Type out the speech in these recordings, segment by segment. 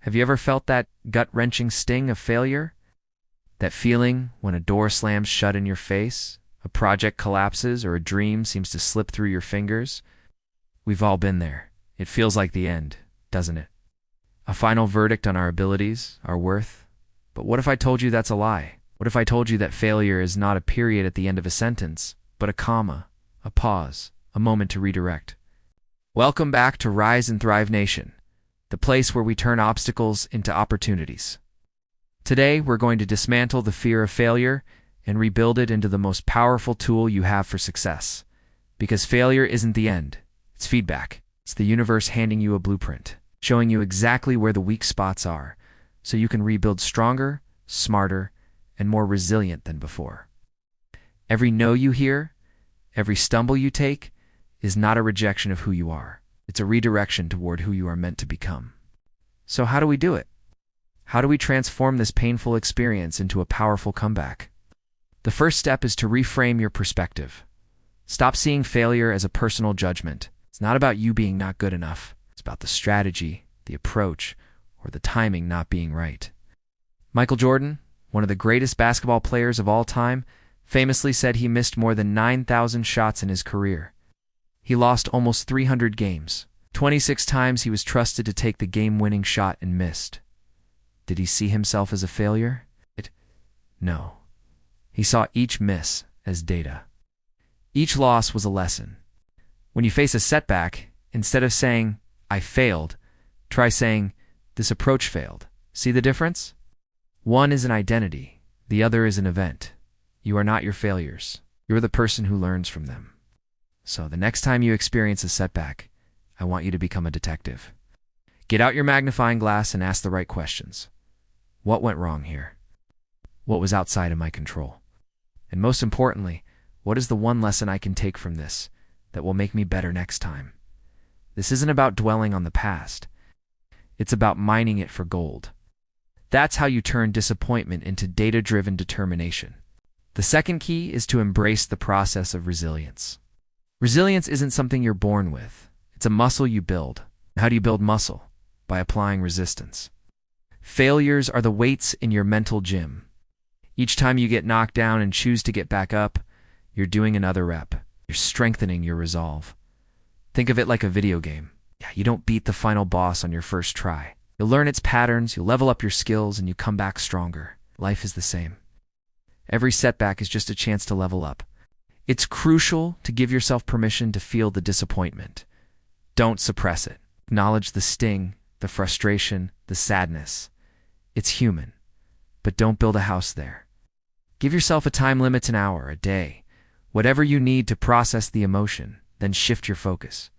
Have you ever felt that gut-wrenching sting of failure? That feeling when a door slams shut in your face, a project collapses, or a dream seems to slip through your fingers? We've all been there. It feels like the end, doesn't it? A final verdict on our abilities, our worth. But what if I told you that's a lie? What if I told you that failure is not a period at the end of a sentence, but a comma, a pause, a moment to redirect? Welcome back to Rise and Thrive Nation, the place where we turn obstacles into opportunities. Today, we're going to dismantle the fear of failure and rebuild it into the most powerful tool you have for success. Because failure isn't the end, it's feedback. It's the universe handing you a blueprint, showing you exactly where the weak spots are, so you can rebuild stronger, smarter, and more resilient than before. Every no you hear, every stumble you take, is not a rejection of who you are. It's a redirection toward who you are meant to become. So how do we do it? How do we transform this painful experience into a powerful comeback? The first step is to reframe your perspective. Stop seeing failure as a personal judgment. It's not about you being not good enough. It's about the strategy, the approach, or the timing not being right. Michael Jordan, one of the greatest basketball players of all time, famously said he missed more than 9,000 shots in his career. He lost almost 300 games. 26 times he was trusted to take the game-winning shot and missed. Did he see himself as a failure? No. He saw each miss as data. Each loss was a lesson. When you face a setback, instead of saying, "I failed," try saying, "This approach failed." See the difference? One is an identity. The other is an event. You are not your failures. You're the person who learns from them. So the next time you experience a setback, I want you to become a detective. Get out your magnifying glass and ask the right questions. What went wrong here? What was outside of my control? And most importantly, what is the one lesson I can take from this that will make me better next time? This isn't about dwelling on the past. It's about mining it for gold. That's how you turn disappointment into data-driven determination. The second key is to embrace the process of resilience. Resilience isn't something you're born with. It's a muscle you build. How do you build muscle? By applying resistance. Failures are the weights in your mental gym. Each time you get knocked down and choose to get back up, you're doing another rep. You're strengthening your resolve. Think of it like a video game. You don't beat the final boss on your first try. You'll learn its patterns, you'll level up your skills, and you come back stronger. Life is the same. Every setback is just a chance to level up. It's crucial to give yourself permission to feel the disappointment. Don't suppress it. Acknowledge the sting, the frustration, the sadness. It's human, but don't build a house there. Give yourself a time limit, an hour, a day, whatever you need to process the emotion, then shift your focus.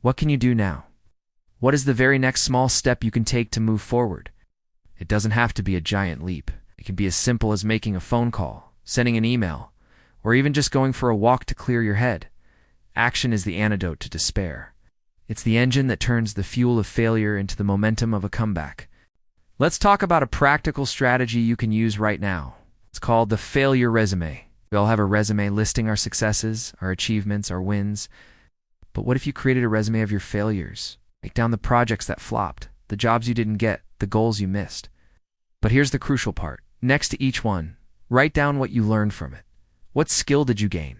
What can you do now? What is the very next small step you can take to move forward? It doesn't have to be a giant leap. It can be as simple as making a phone call, sending an email, or even just going for a walk to clear your head. Action is the antidote to despair. It's the engine that turns the fuel of failure into the momentum of a comeback. Let's talk about a practical strategy you can use right now. It's called the failure resume. We all have a resume listing our successes, our achievements, our wins. But what if you created a resume of your failures? Write down the projects that flopped, the jobs you didn't get, the goals you missed. But here's the crucial part. Next to each one, write down what you learned from it. What skill did you gain?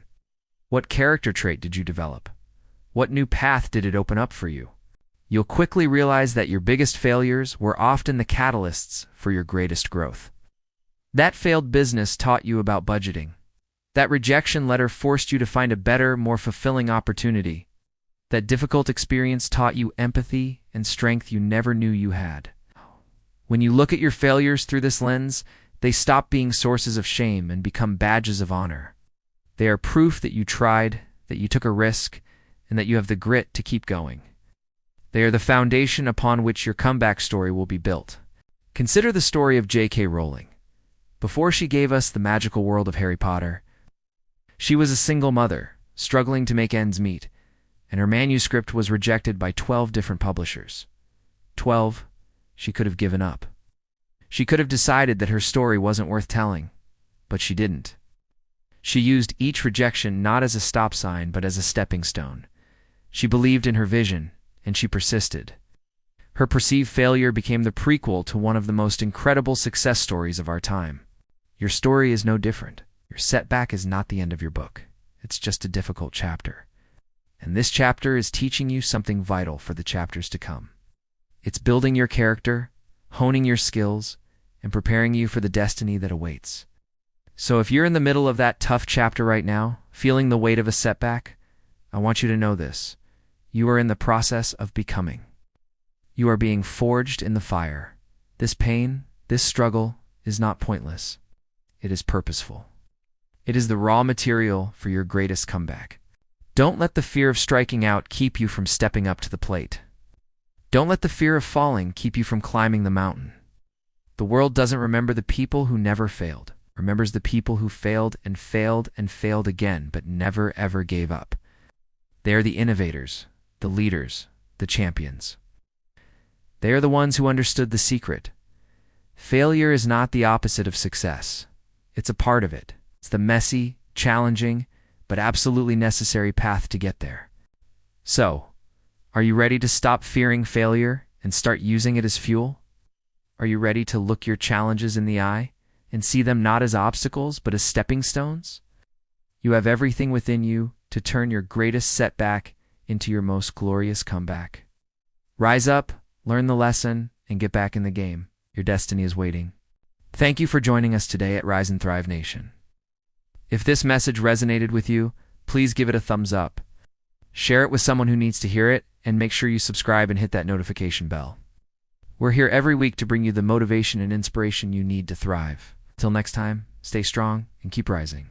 What character trait did you develop? What new path did it open up for you? You'll quickly realize that your biggest failures were often the catalysts for your greatest growth. That failed business taught you about budgeting. That rejection letter forced you to find a better, more fulfilling opportunity. That difficult experience taught you empathy and strength you never knew you had. When you look at your failures through this lens, they stop being sources of shame and become badges of honor. They are proof that you tried, that you took a risk, and that you have the grit to keep going. They are the foundation upon which your comeback story will be built. Consider the story of J.K. Rowling. Before she gave us the magical world of Harry Potter, she was a single mother, struggling to make ends meet, and her manuscript was rejected by 12 different publishers. 12, she could have given up. She could have decided that her story wasn't worth telling, but she didn't. She used each rejection not as a stop sign, but as a stepping stone. She believed in her vision, and she persisted. Her perceived failure became the prequel to one of the most incredible success stories of our time. Your story is no different. Your setback is not the end of your book. It's just a difficult chapter. And this chapter is teaching you something vital for the chapters to come. It's building your character, honing your skills, and preparing you for the destiny that awaits. So if you're in the middle of that tough chapter right now, feeling the weight of a setback, I want you to know this. You are in the process of becoming. You are being forged in the fire. This pain, this struggle, is not pointless. It is purposeful. It is the raw material for your greatest comeback. Don't let the fear of striking out keep you from stepping up to the plate. Don't let the fear of falling keep you from climbing the mountain. The world doesn't remember the people who never failed. It remembers the people who failed and failed and failed again, but never ever gave up. They are the innovators, the leaders, the champions. They are the ones who understood the secret. Failure is not the opposite of success. It's a part of it. It's the messy, challenging, but absolutely necessary path to get there. So, are you ready to stop fearing failure and start using it as fuel? Are you ready to look your challenges in the eye and see them not as obstacles but as stepping stones? You have everything within you to turn your greatest setback into your most glorious comeback. Rise up, learn the lesson, and get back in the game. Your destiny is waiting. Thank you for joining us today at Rise and Thrive Nation. If this message resonated with you, please give it a thumbs up. Share it with someone who needs to hear it, and make sure you subscribe and hit that notification bell. We're here every week to bring you the motivation and inspiration you need to thrive. Till next time, stay strong and keep rising.